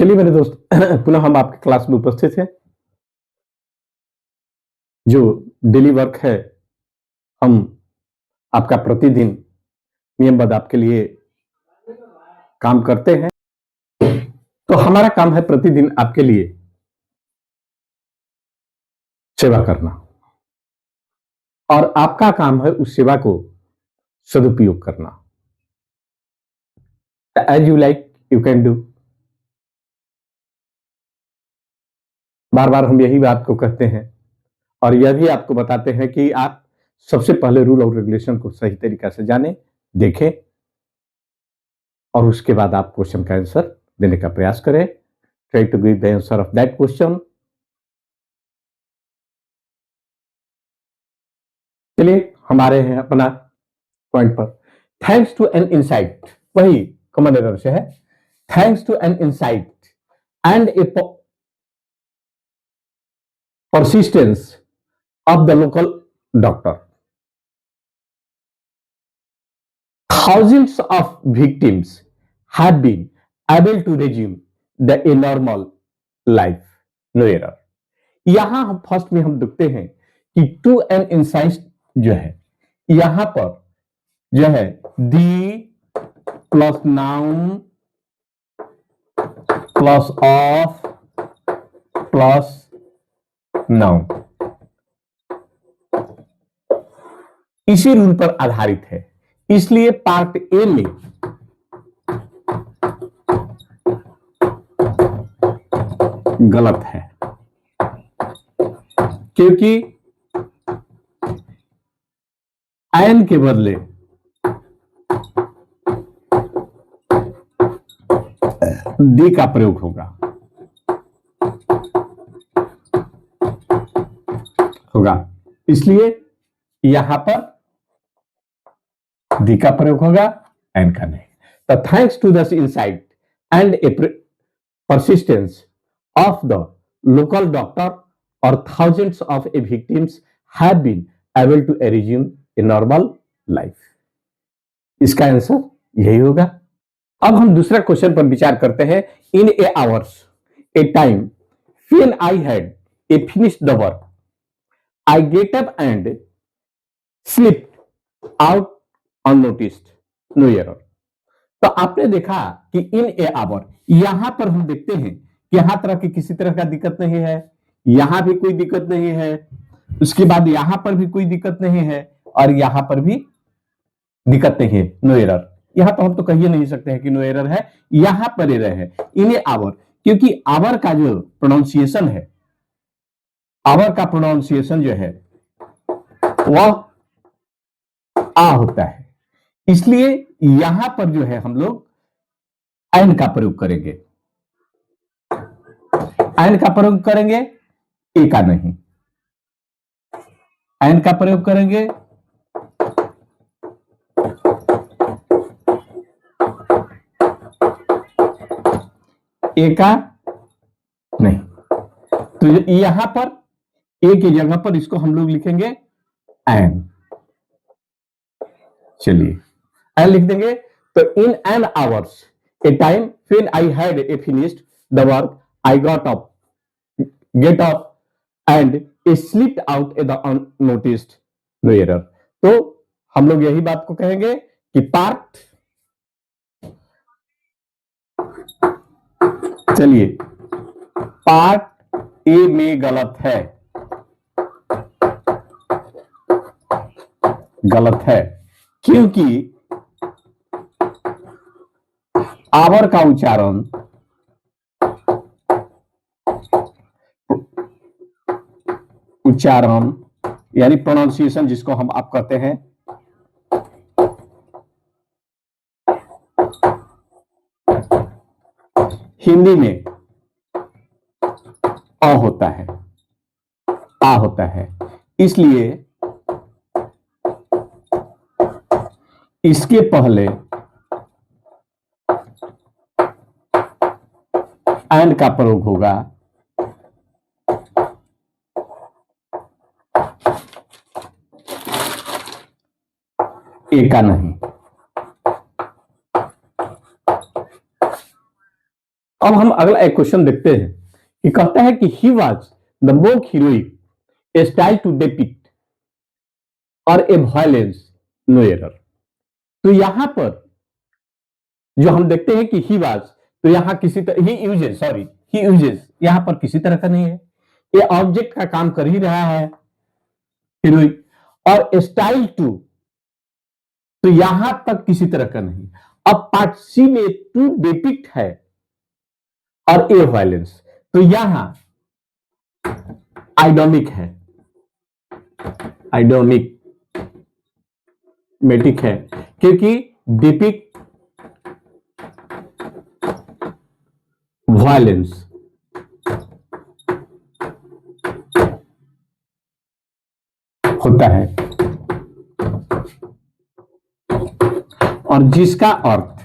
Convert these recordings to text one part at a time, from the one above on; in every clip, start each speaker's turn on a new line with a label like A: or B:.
A: चलिए मेरे दोस्त पुनः हम आपके क्लास में उपस्थित हैं। जो डेली वर्क है हम आपका प्रतिदिन नियमबद्ध आपके लिए काम करते हैं। तो हमारा काम है प्रतिदिन आपके लिए सेवा करना और आपका काम है उस सेवा को सदुपयोग करना। As you like you can do. बार बार हम यही बात को कहते हैं और यह भी आपको बताते हैं कि आप सबसे पहले रूल और रेगुलेशन को सही तरीका से जानें, देखें और उसके बाद आप क्वेश्चन का आंसर देने का प्रयास करें। Try to give the answer of that question. चलिए हमारे हैं अपना पॉइंट पर। थैंक्स टू एन इनसाइट, वही कॉमन एरर से है। Thanks to an insight and a persistence of the local doctor, thousands of victims have been able to resume a normal life. No error. यहां हम first में हम देखते हैं कि टू एन इंसाइट जो है यहां पर जो है the plus noun plus of plus noun इसी रूल पर आधारित है। इसलिए पार्ट ए में गलत है क्योंकि एन के बदले डी का प्रयोग होगा। इसलिए यहां पर डी का प्रयोग होगा, एन का नहीं। तो thanks to the insight and a persistence of the local doctor or thousands of victims have been able to resume a normal life. इसका आंसर यही होगा। अब हम दूसरा क्वेश्चन पर विचार करते हैं। In a hours a time when I had a finished the work, I get up and slipped out unnoticed, no error. तो आपने देखा कि इन ए आवर, यहां पर हम देखते हैं कि यहां तरह की किसी तरह का दिक्कत नहीं है, यहां भी कोई दिक्कत नहीं है, उसके बाद यहां पर भी कोई दिक्कत नहीं है और यहां पर भी दिक्कत नहीं है, नो एरर। यहां तो हम तो कह ही नहीं सकते हैं कि नो एरर है, यहां पर एरर है इन ए आवर, क्योंकि आवर का जो प्रोनाउंसिएशन है, आवर का प्रोनाउंसिएशन जो है वह आ होता है। इसलिए यहां पर जो है हम लोग एन का प्रयोग करेंगे, एन का प्रयोग करेंगे, ए का नहीं। एन का प्रयोग करेंगे, ए का नहीं। तो यहां पर ए की जगह पर इसको हम लोग लिखेंगे एन। चलिए एन लिख देंगे। तो in an hours a time when I had a finished the work I get up and slipped out the unnoticed, no error. तो हम लोग यही बात को कहेंगे कि पार्ट, चलिए पार्ट ए में गलत है, गलत है क्योंकि आवर का उच्चारण यानी प्रोनाउंसिएशन जिसको हम आप कहते हैं हिंदी में अ होता है, आ होता है। इसलिए इसके पहले एंड का प्रयोग होगा, ए का नहीं। अब हम अगला एक क्वेश्चन देखते हैं कि कहता है कि he was the more heroic a style to depict और ए वायलेंस नो एरर। तो यहां पर जो हम देखते हैं कि ही वाज, तो यहां किसी तरह ही यूजेस यहां पर किसी तरह का नहीं है, ये ऑब्जेक्ट का काम कर ही रहा है हीरोइक। और स्टाइल टू, तो यहां तक किसी तरह का नहीं। अब पार्ट सी में टू डिपिक्ट है और ए वायलेंस, तो यहां आइडोमिक है, आइडोमिक मेटिक है, क्योंकि डिपिक्ट वायलेंस होता है और जिसका अर्थ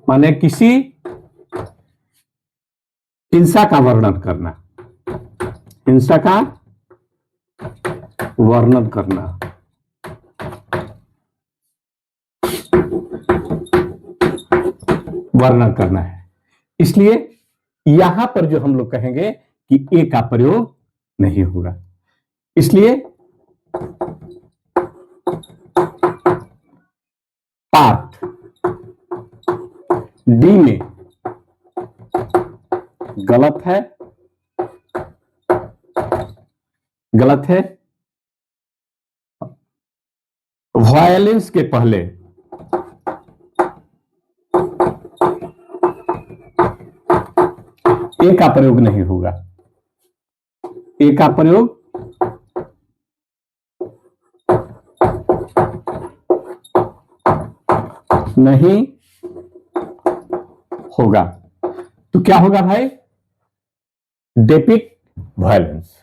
A: माने किसी हिंसा का वर्णन करना, हिंसा का वर्णन करना, वर्णन करना है। इसलिए यहां पर जो हम लोग कहेंगे कि ए का प्रयोग नहीं होगा। इसलिए पार्ट डी में गलत है, गलत है। वायलेंस के पहले ए का प्रयोग नहीं होगा, ए का प्रयोग नहीं होगा। तो क्या होगा भाई? Depict violence,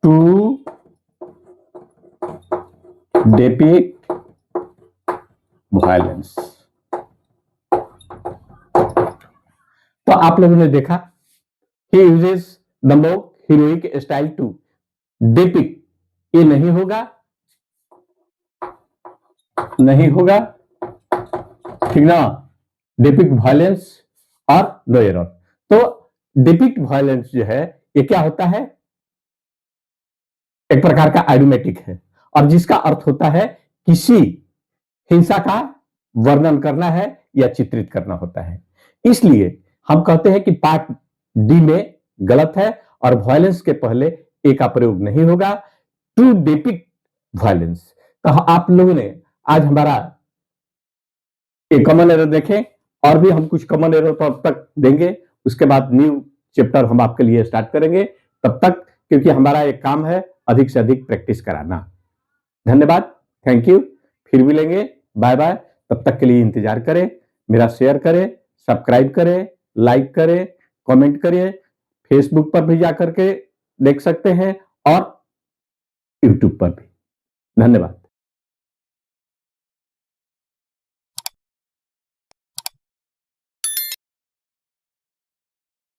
A: to depict violence. तो आप लोगों ने देखा he uses the more heroic style to depict, ये नहीं होगा, नहीं होगा, ठीक ना। डिपिक्ट वायलेंस और नो एरर। तो डिपिक्ट वायलेंस जो है ये क्या होता है? एक प्रकार का आइडोमेटिक है और जिसका अर्थ होता है किसी हिंसा का वर्णन करना है या चित्रित करना होता है। इसलिए हम कहते हैं कि पार्ट डी में गलत है और वायलेंस के पहले ए का प्रयोग नहीं होगा, टू डिपिक्ट वायलेंस। तो आप लोगों ने आज हमारा एक कॉमन एरर देखें और भी हम कुछ कॉमन एरर तो अब तक देंगे, उसके बाद न्यू चैप्टर हम आपके लिए स्टार्ट करेंगे। तब तक, क्योंकि हमारा एक काम है अधिक से अधिक प्रैक्टिस कराना। धन्यवाद, थैंक यू, फिर मिलेंगे, बाय बाय। तब तक के लिए इंतजार करें, मेरा शेयर करें, सब्सक्राइब करें, लाइक करें, कमेंट करें, फेसबुक पर भी जाकर के देख सकते हैं और यूट्यूब पर भी। धन्यवाद।